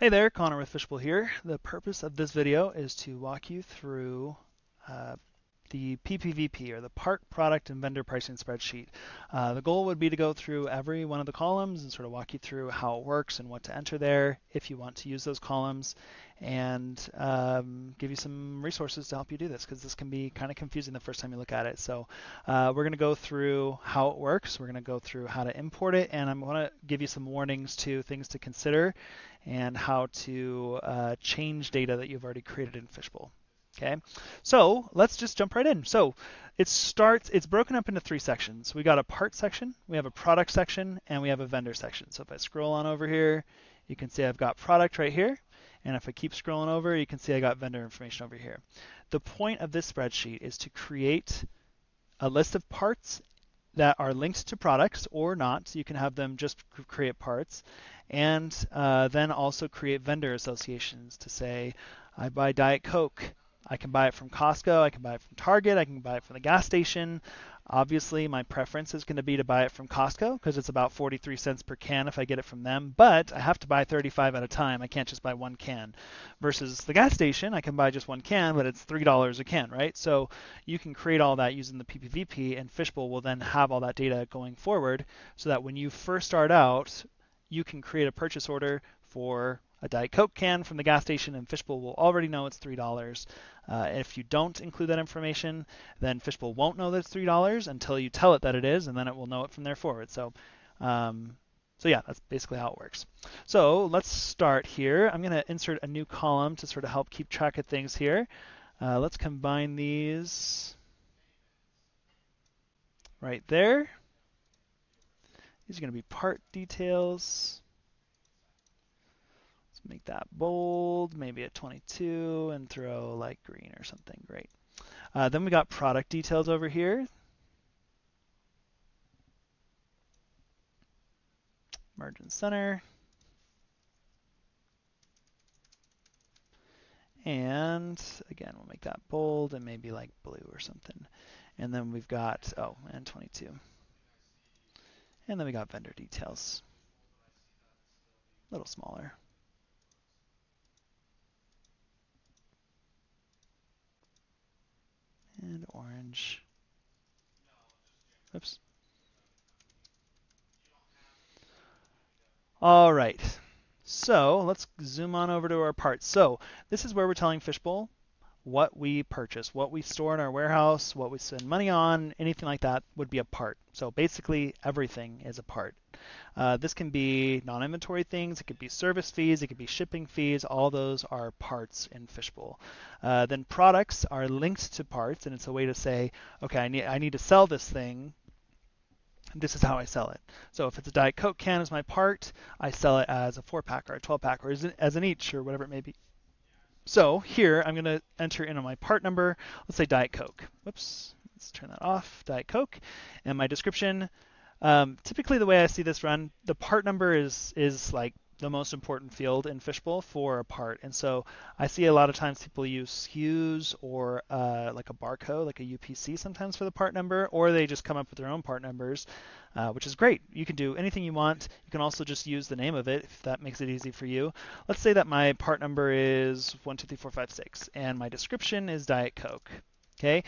Hey there, Connor with Fishbowl here. The purpose of this video is to walk you through the PPVP, or the Part, Product, and Vendor Pricing Spreadsheet. The goal would be to go through every one of the columns and sort of walk you through how it works and what to enter there if you want to use those columns, and give you some resources to help you do this, because this can be kind of confusing the first time you look at it. So we're going to go through how it works, we're going to go through how to import it, and I'm going to give you some warnings to things to consider and how to change data that you've already created in Fishbowl. Okay, so let's just jump right in. So it's broken up into three sections. We got a part section, we have a product section, and we have a vendor section. So if I scroll on over here, you can see I've got product right here. And if I keep scrolling over, you can see I got vendor information over here. The point of this spreadsheet is to create a list of parts that are linked to products or not. So you can have them just create parts, and then also create vendor associations to say, I buy Diet Coke. I can buy it from Costco, I can buy it from Target, I can buy it from the gas station. Obviously, my preference is going to be to buy it from Costco because it's about 43 cents per can if I get it from them, but I have to buy 35 at a time. I can't just buy one can. Versus the gas station, I can buy just one can, but it's $3 a can, right? So you can create all that using the PPVP, and Fishbowl will then have all that data going forward so that when you first start out, you can create a purchase order for a Diet Coke can from the gas station, and Fishbowl will already know it's $3. If you don't include that information, then Fishbowl won't know that it's $3 until you tell it that it is, and then it will know it from there forward. So yeah, that's basically how it works. So let's start here. I'm going to insert a new column to sort of help keep track of things here. Let's combine these right there. These are going to be part details. Make that bold, maybe at 22, and throw light green or something. Great. Then we got product details over here. Merge and center. And again, we'll make that bold and maybe like blue or something. And then we've got, and 22. And then we got vendor details. A little smaller. And orange. Oops. All right. So let's zoom on over to our parts. So this is where we're telling Fishbowl what we purchase, what we store in our warehouse, what we spend money on, anything like that would be a part. So basically everything is a part. This can be non-inventory things, it could be service fees, it could be shipping fees, all those are parts in Fishbowl. Then products are linked to parts, and it's a way to say, okay, I need to sell this thing. This is how I sell it. So if it's a Diet Coke can as my part, I sell it as a 4-pack or a 12-pack or as an each or whatever it may be. So here I'm going to enter in my part number. Let's say Diet Coke. Whoops, let's turn that off. Diet Coke. And my description. Typically the way I see this run, the part number is like the most important field in Fishbowl for a part. And so I see a lot of times people use SKUs or like a barcode, like a UPC sometimes for the part number, or they just come up with their own part numbers, which is great. You can do anything you want. You can also just use the name of it if that makes it easy for you. Let's say that my part number is 12345 and my description is Diet Coke. Okay.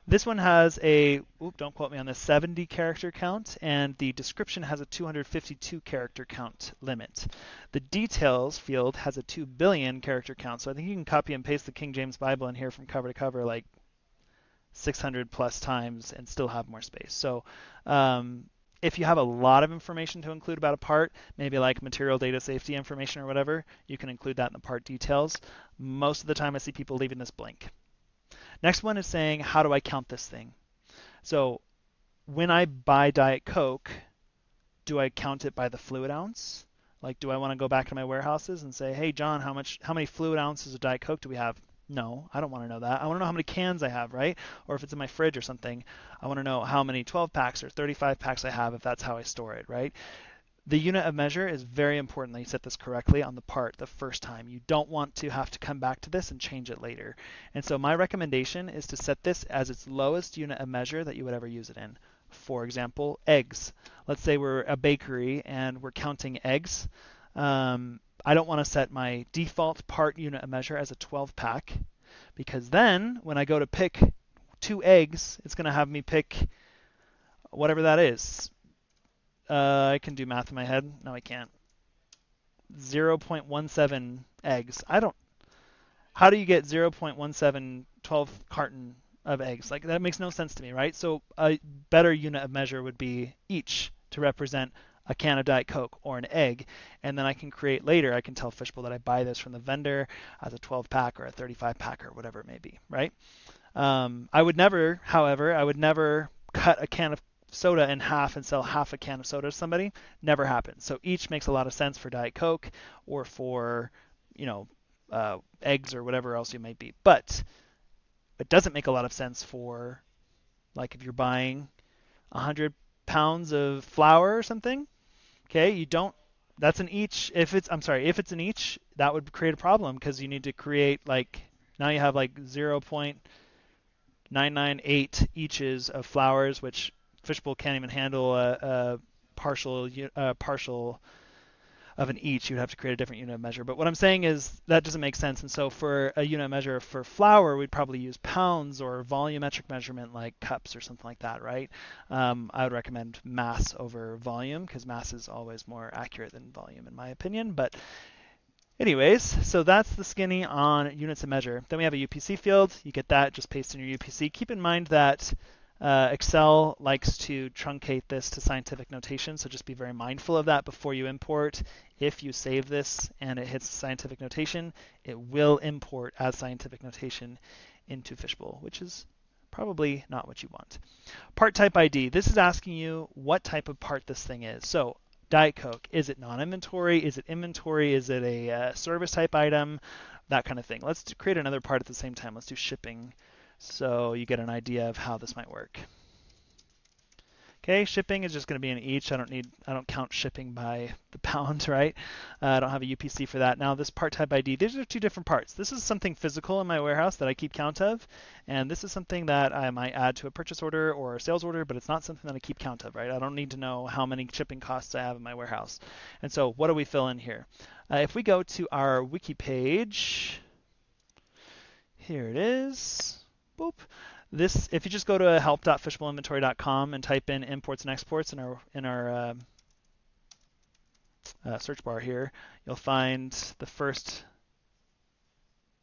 This one has a, don't quote me on this, 70 character count, and the description has a 252 character count limit. The details field has a 2 billion character count, so I think you can copy and paste the King James Bible in here from cover to cover like 600 plus times and still have more space. So if you have a lot of information to include about a part, maybe like material data safety information or whatever, you can include that in the part details. Most of the time I see people leaving this blank. Next one is saying, how do I count this thing? So when I buy Diet Coke, do I count it by the fluid ounce? Like, do I want to go back to my warehouses and say, hey, John, how many fluid ounces of Diet Coke do we have? No, I don't want to know that. I want to know how many cans I have, right? Or if it's in my fridge or something, I want to know how many 12 packs or 35 packs I have if that's how I store it, right? The unit of measure is very important that you set this correctly on the part the first time. You don't want to have to come back to this and change it later. And so my recommendation is to set this as its lowest unit of measure that you would ever use it in. For example, eggs. Let's say we're a bakery and we're counting eggs. I don't want to set my default part unit of measure as a 12 pack, because then when I go to pick 2 eggs, it's going to have me pick whatever that is. I can do math in my head. No, I can't. 0.17 eggs. How do you get 0.17 12 carton of eggs? Like, that makes no sense to me, right? So a better unit of measure would be each to represent a can of Diet Coke or an egg. And then I can create later, I can tell Fishbowl that I buy this from the vendor as a 12 pack or a 35 pack or whatever it may be, right? I would never, however, cut a can of soda in half and sell half a can of soda to somebody. Never happens. So each makes a lot of sense for Diet Coke or for, eggs or whatever else you might be. But it doesn't make a lot of sense for, like, if you're buying 100 pounds of flour or something. Okay, you don't. That's an each. If it's an each, that would create a problem because you need to create now you have 0.998 eaches of flours, which Fishbowl can't even handle a partial of an each. You'd have to create a different unit of measure. But what I'm saying is that doesn't make sense. And so for a unit of measure for flour, we'd probably use pounds or volumetric measurement like cups or something like that, right? I would recommend mass over volume because mass is always more accurate than volume in my opinion. But anyways, so that's the skinny on units of measure. Then we have a UPC field. You get that, just paste in your UPC. Keep in mind that Excel likes to truncate this to scientific notation, so just be very mindful of that before you import. If you save this and it hits scientific notation, it will import as scientific notation into Fishbowl, which is probably not what you want. Part type ID. This is asking you what type of part this thing is. So Diet Coke, is it non-inventory? Is it inventory? Is it a service type item? That kind of thing. Let's create another part at the same time. Let's do shipping so you get an idea of how this might work. Okay, shipping is just going to be an each. I don't count shipping by the pound, right? I don't have a UPC for that. Now this part type ID, these are 2 different parts. This is something physical in my warehouse that I keep count of, and this is something that I might add to a purchase order or a sales order, but it's not something that I keep count of, right? I don't need to know how many shipping costs I have in my warehouse. And so what do we fill in here? If we go to our wiki page, here it is. Boop. This, if you just go to help.fishbowlinventory.com and type in imports and exports in our search bar here, you'll find the first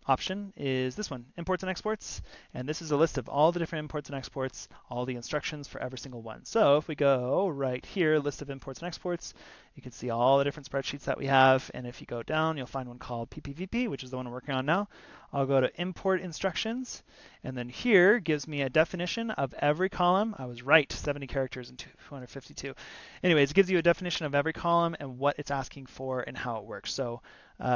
option is this one, imports and exports. And this is a list of all the different imports and exports, all the instructions for every single one. So if we go right here, list of imports and exports, you can see all the different spreadsheets that we have. And if you go down, you'll find one called PPVP, which is the one we're working on now. I'll go to import instructions. And then here gives me a definition of every column. I was right, 70 characters and 252. Anyways, it gives you a definition of every column and what it's asking for and how it works. So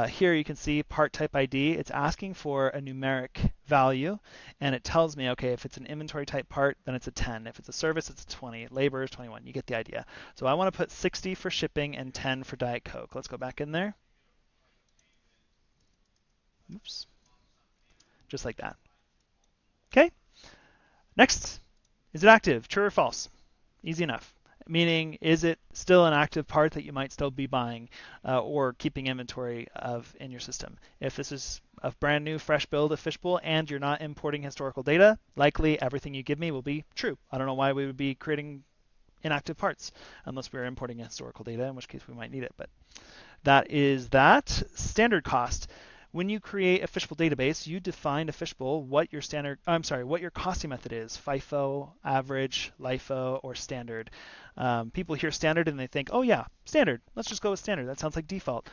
here you can see part type ID. It's asking for a numeric value, and it tells me, okay, if it's an inventory type part, then it's a 10. If it's a service, it's a 20. Labor is 21. You get the idea. So I want to put 60 for shipping and 10 for Diet Coke. Let's go back in there. Oops. Just like that. Okay. Next, is it active? True or false? Easy enough. Meaning, is it still an active part that you might still be buying or keeping inventory of in your system? If this is a brand new, fresh build of Fishbowl and you're not importing historical data, likely everything you give me will be true. I don't know why we would be creating inactive parts unless we're importing historical data, in which case we might need it. But that is that. Standard cost. When you create a Fishbowl database, you define a Fishbowl what your costing method is: FIFO, average, LIFO, or standard. People hear standard and they think, oh yeah, standard. Let's just go with standard. That sounds like default.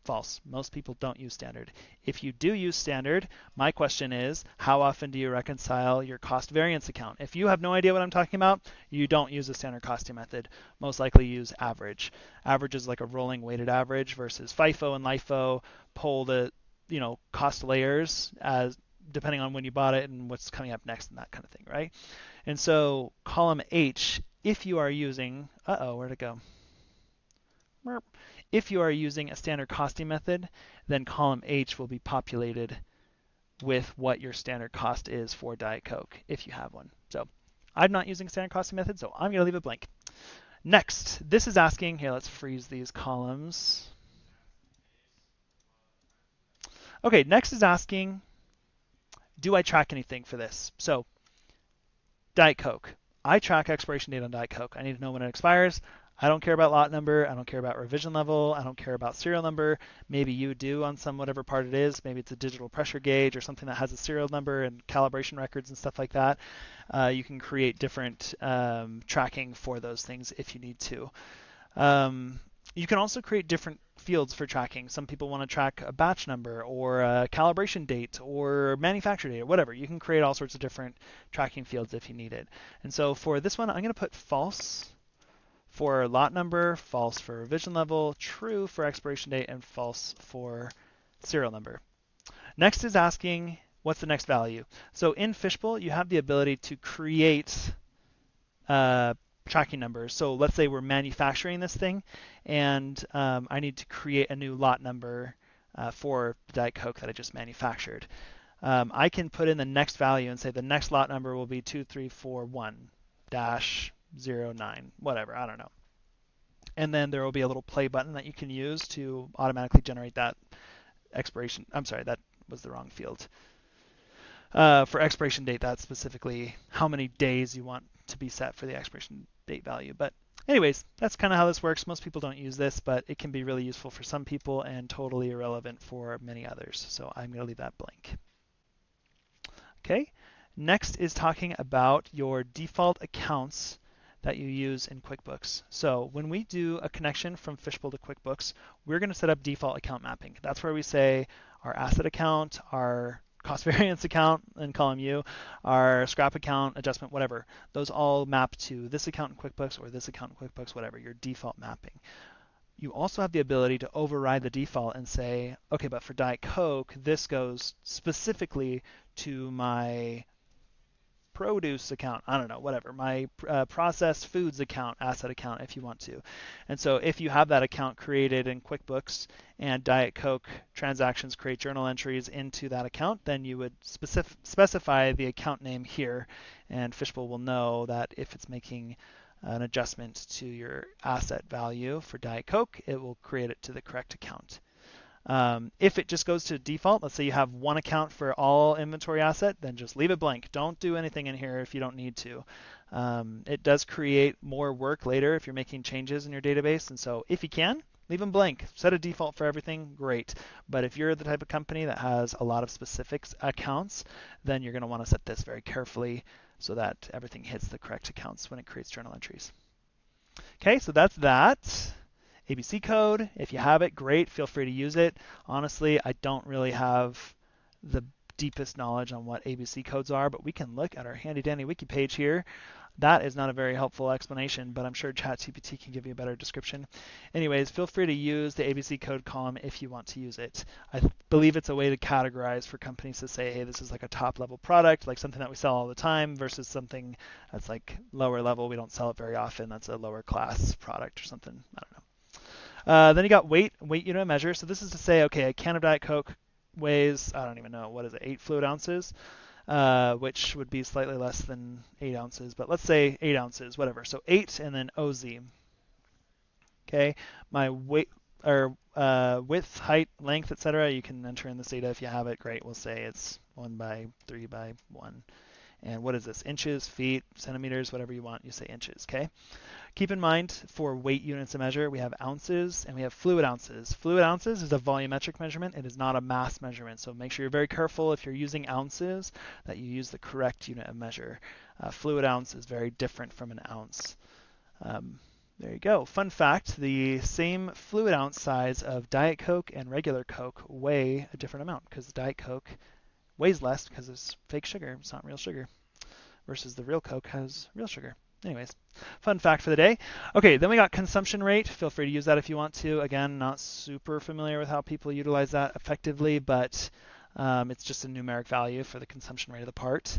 False. Most people don't use standard. If you do use standard, my question is, how often do you reconcile your cost variance account? If you have no idea what I'm talking about, you don't use a standard costing method. Most likely use average. Average is like a rolling weighted average versus FIFO and LIFO pull the cost layers as depending on when you bought it and what's coming up next and that kind of thing, right? And so column H, if you are using, where'd it go? If you are using a standard costing method, then column H will be populated with what your standard cost is for Diet Coke, if you have one. So I'm not using standard costing method, so I'm going to leave it blank. Next, this is asking, here, let's freeze these columns. Okay, next is asking, do I track anything for this? So Diet Coke. I track expiration date on Diet Coke. I need to know when it expires. I don't care about lot number. I don't care about revision level. I don't care about serial number. Maybe you do on some whatever part it is. Maybe it's a digital pressure gauge or something that has a serial number and calibration records and stuff like that. You can create different tracking for those things if you need to. You can also create different fields for tracking. Some people want to track a batch number or a calibration date or manufacture date or whatever. You can create all sorts of different tracking fields if you need it. And so for this one, I'm going to put false for lot number, false for revision level, true for expiration date, and false for serial number. Next is asking, what's the next value? So in Fishbowl, you have the ability to create tracking numbers. So let's say we're manufacturing this thing, and I need to create a new lot number for the Diet Coke that I just manufactured. I can put in the next value and say the next lot number will be 2341-09, whatever, I don't know. And then there will be a little play button that you can use to automatically generate that expiration. I'm sorry, that was the wrong field. For expiration date, that's specifically how many days you want to be set for the expiration date value. But anyways, that's kind of how this works. Most people don't use this, but it can be really useful for some people and totally irrelevant for many others. So I'm going to leave that blank. Okay, next is talking about your default accounts that you use in QuickBooks. So when we do a connection from Fishbowl to QuickBooks, we're going to set up default account mapping. That's where we say our asset account, our cost variance account in column U, our scrap account, adjustment, whatever. Those all map to this account in QuickBooks or this account in QuickBooks, whatever, your default mapping. You also have the ability to override the default and say, okay, but for Diet Coke, this goes specifically to my produce account, I don't know, whatever, my processed foods account, asset account, if you want to. And so if you have that account created in QuickBooks and Diet Coke transactions create journal entries into that account, then you would specify the account name here, and Fishbowl will know that if it's making an adjustment to your asset value for Diet Coke, it will create it to the correct account. If it just goes to default, let's say you have one account for all inventory asset, then just leave it blank. Don't do anything in here if you don't need to. It does create more work later if you're making changes in your database, and so if you can, leave them blank. Set a default for everything, great. But if you're the type of company that has a lot of specific accounts, then you're going to want to set this very carefully so that everything hits the correct accounts when it creates journal entries. Okay, so that's that. ABC code, if you have it, great, feel free to use it. Honestly, I don't really have the deepest knowledge on what ABC codes are, but we can look at our handy dandy wiki page here. That is not a very helpful explanation, but I'm sure ChatGPT can give you a better description. Anyways, feel free to use the ABC code column if you want to use it. I believe it's a way to categorize for companies to say, hey, this is like a top level product, like something that we sell all the time, versus something that's like lower level, we don't sell it very often, that's a lower class product or something, I don't know. Then you got weight unit of measure. So this is to say, okay, a can of Diet Coke weighs, I don't even know, what is it, 8 fluid ounces, which would be slightly less than 8 ounces, but let's say 8 ounces, whatever. So 8 and then OZ. Okay, my weight or width, height, length, etc. You can enter in this data if you have it. Great. We'll say it's 1 by 3 by 1. And what is this? Inches, feet, centimeters, whatever you want. You say inches. Okay. Keep in mind, for weight units of measure, we have ounces and we have fluid ounces. Fluid ounces is a volumetric measurement. It is not a mass measurement. So make sure you're very careful if you're using ounces that you use the correct unit of measure. Fluid ounce is very different from an ounce. There you go. Fun fact, the same fluid ounce size of Diet Coke and regular Coke weigh a different amount because Diet Coke weighs less because it's fake sugar. It's not real sugar. Versus the real Coke has real sugar. Anyways, fun fact for the day. Okay, then we got consumption rate. Feel free to use that if you want to. Again, not super familiar with how people utilize that effectively, but it's just a numeric value for the consumption rate of the part.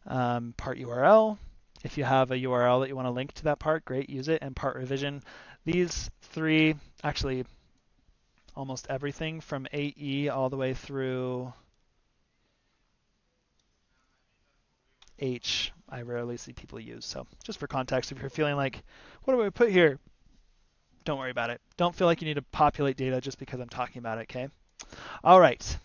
Part URL. If you have a URL that you want to link to that part, great, use it. And part revision. These three, actually almost everything from AE all the way through H, I rarely see people use. So just for context, if you're feeling like, what do I put here? Don't worry about it. Don't feel like you need to populate data just because I'm talking about it, okay? All right.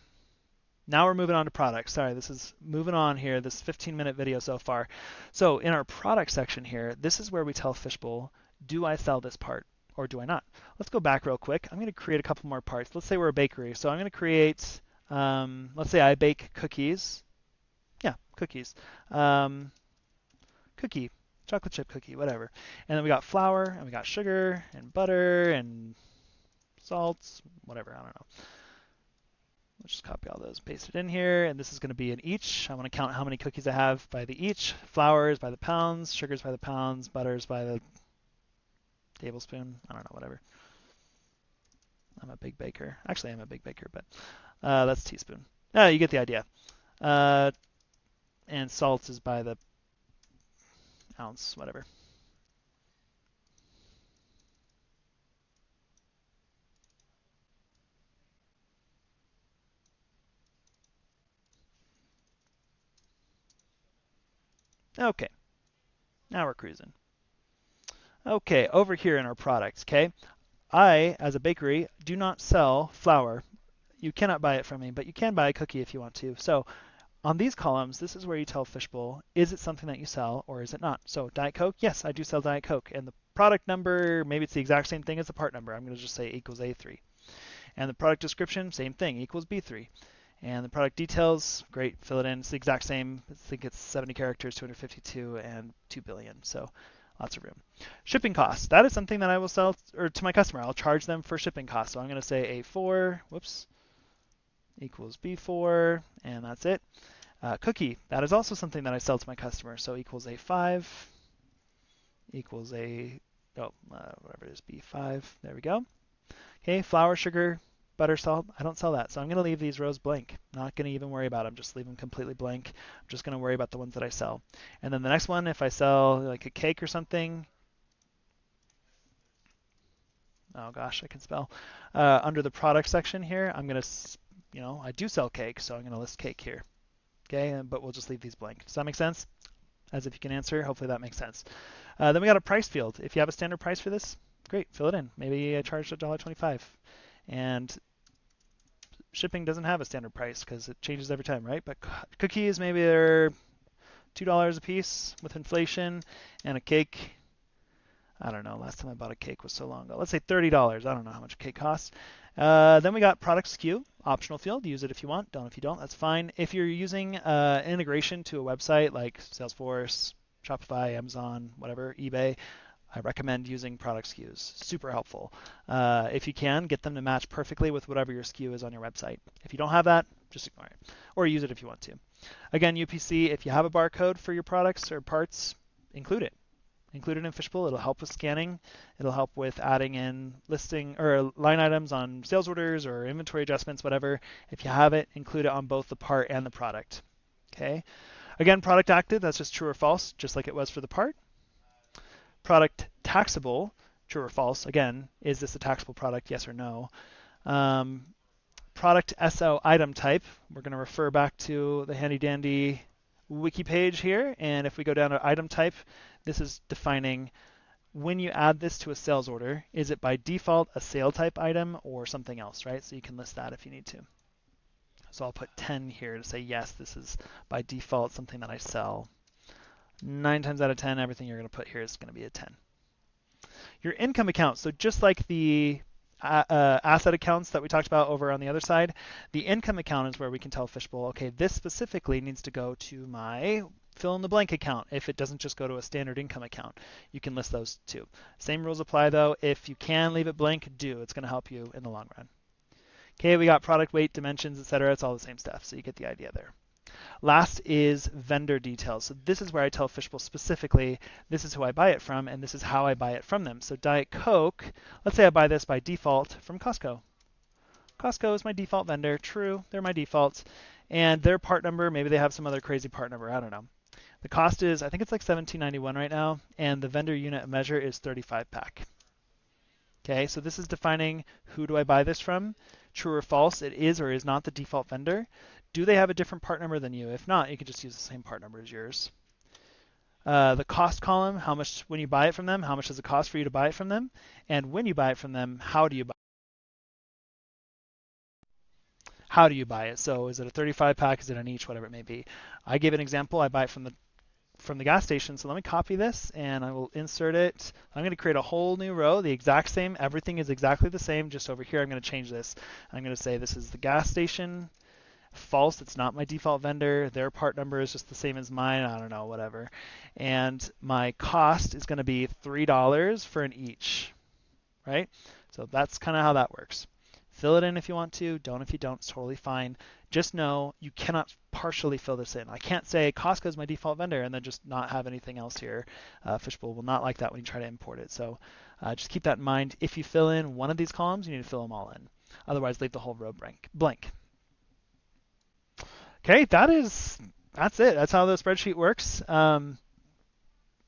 Now we're moving on to products. Sorry, this is moving on here, this 15-minute video so far. So in our product section here, this is where we tell Fishbowl, do I sell this part or do I not? Let's go back real quick. I'm going to create a couple more parts. Let's say we're a bakery. So I'm going to create, let's say I bake cookies. Yeah, cookies. Cookie, chocolate chip cookie, whatever. And then we got flour and we got sugar and butter and salts, whatever, I don't know. Let's just copy all those, paste it in here, and this is going to be an each. I want to count how many cookies I have by the each. Flours by the pounds, sugars by the pounds, butters by the tablespoon. I don't know, whatever. I'm a big baker. Actually, I'm a big baker, but that's teaspoon. You get the idea. And salt is by the ounce, whatever. Okay, now we're cruising. Okay, over here in our products, okay? I, as a bakery, do not sell flour. You cannot buy it from me, but you can buy a cookie if you want to. So on these columns, this is where you tell Fishbowl, is it something that you sell or is it not? So Diet Coke, yes, I do sell Diet Coke. And the product number, maybe it's the exact same thing as the part number. I'm going to just say equals A3. And the product description, same thing, equals B3. And the product details, great, fill it in. It's the exact same. I think it's 70 characters, 252, and 2 billion. So lots of room. Shipping costs. That is something that I will sell or to my customer. I'll charge them for shipping costs. So I'm going to say A4, whoops, equals B4, and that's it. Cookie. That is also something that I sell to my customer. So equals A5, equals whatever it is, B5. There we go. Okay, flour, sugar, butter, salt. I don't sell that, so I'm going to leave these rows blank. Not going to even worry about them. Just leave them completely blank. I'm just going to worry about the ones that I sell. And then the next one, if I sell like a cake or something, oh gosh, I can spell. Under the product section here, I'm going to, I do sell cake, so I'm going to list cake here. Okay, but we'll just leave these blank. Does that make sense? As if you can answer, hopefully that makes sense. Then we got a price field. If you have a standard price for this, great, fill it in. Maybe I charged $1.25. And shipping doesn't have a standard price because it changes every time, right? But cookies, maybe they're $2 a piece with inflation, and a cake, I don't know, last time I bought a cake was so long ago. Let's say $30. I don't know how much a cake costs. Then we got product SKU, optional field. Use it if you want, don't if you don't, that's fine. If you're using integration to a website like Salesforce, Shopify, Amazon, whatever, eBay, I recommend using product SKUs. Super helpful. If you can, get them to match perfectly with whatever your SKU is on your website. If you don't have that, just ignore it. Or use it if you want to. Again, UPC, if you have a barcode for your products or parts, include it. Include it in Fishbowl. It'll help with scanning. It'll help with adding in listing or line items on sales orders or inventory adjustments, whatever. If you have it, include it on both the part and the product. Okay. Again, product active, that's just true or false, just like it was for the part. Product taxable, true or false. Again, is this a taxable product? Yes or no. Product SO item type. We're going to refer back to the handy dandy wiki page here. And if we go down to item type, this is defining when you add this to a sales order, is it by default a sale type item or something else, right? So you can list that if you need to. So I'll put 10 here to say, yes, this is by default something that I sell. 9 times out of 10, everything you're going to put here is going to be a 10. Your income account, so just like the asset accounts that we talked about over on the other side, the income account is where we can tell Fishbowl, okay, this specifically needs to go to my fill in the blank account if it doesn't just go to a standard income account. You can list those too. Same rules apply though. If you can leave it blank, do. It's going to help you in the long run. Okay, we got product weight, dimensions, etc. It's all the same stuff, so you get the idea there. Last is vendor details. So this is where I tell Fishbowl specifically, this is who I buy it from, and this is how I buy it from them. So Diet Coke, let's say I buy this by default from Costco. Costco is my default vendor. True, they're my defaults. And their part number, maybe they have some other crazy part number. I don't know. The cost is, I think it's like $17.91 right now, and the vendor unit measure is 35 pack. Okay, so this is defining who do I buy this from. True or false, it is or is not the default vendor. Do they have a different part number than you? If not, you can just use the same part number as yours. The cost column, how much when you buy it from them, how much does it cost for you to buy it from them? And when you buy it from them, how do you buy it? how do you buy it? So is it a 35 pack? Is it an each? Whatever it may be. I gave an example. I buy it from the gas station. So let me copy this and I will insert it. I'm going to create a whole new row, the exact same. Everything is exactly the same. Just over here, I'm going to change this. I'm going to say this is the gas station. False, it's not my default vendor. Their part number is just the same as mine. I don't know, whatever. And my cost is going to be $3 for an each, right? So that's kind of how that works. Fill it in if you want to. Don't if you don't. It's totally fine. Just know you cannot partially fill this in. I can't say Costco is my default vendor and then just not have anything else here. Fishbowl will not like that when you try to import it. So just keep that in mind. If you fill in one of these columns, you need to fill them all in. Otherwise, leave the whole row blank. Okay, that's it. That's how the spreadsheet works.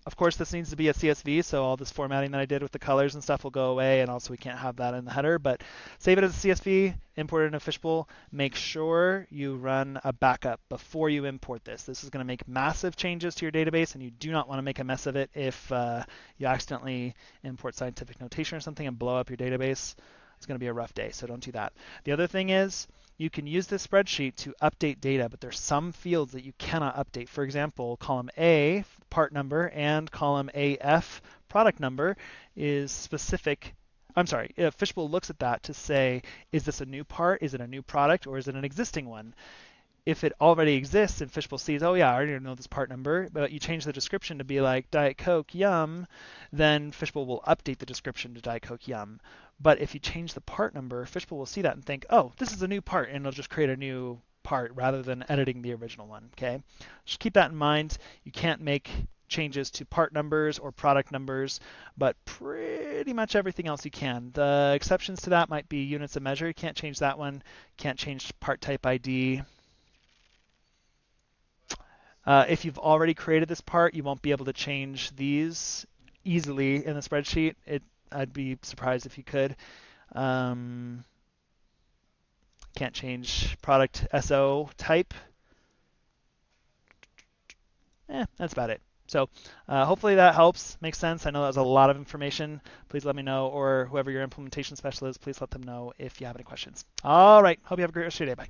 Of course, this needs to be a CSV, so all this formatting that I did with the colors and stuff will go away, and also we can't have that in the header, but save it as a CSV, import it in a Fishbowl. Make sure you run a backup before you import this. This is going to make massive changes to your database, and you do not want to make a mess of it if you accidentally import scientific notation or something and blow up your database. It's going to be a rough day, so don't do that. The other thing is, you can use this spreadsheet to update data, but there's some fields that you cannot update. For example, column A, part number, and column AF, product number, is specific. I'm sorry, Fishbowl looks at that to say, is this a new part, is it a new product, or is it an existing one? If it already exists and Fishbowl sees, oh yeah, I already know this part number, but you change the description to be like Diet Coke Yum, then Fishbowl will update the description to Diet Coke Yum. But if you change the part number, Fishbowl will see that and think, oh, this is a new part, and it'll just create a new part rather than editing the original one, okay? Just keep that in mind. You can't make changes to part numbers or product numbers, but pretty much everything else you can. The exceptions to that might be units of measure. You can't change that one. Can't change part type ID. If you've already created this part, you won't be able to change these easily in the spreadsheet. I'd be surprised if you could. Can't change product SO type. That's about it. So hopefully that helps, makes sense. I know that was a lot of information. Please let me know, or whoever your implementation specialist is, please let them know if you have any questions. All right, hope you have a great rest of your day. Bye.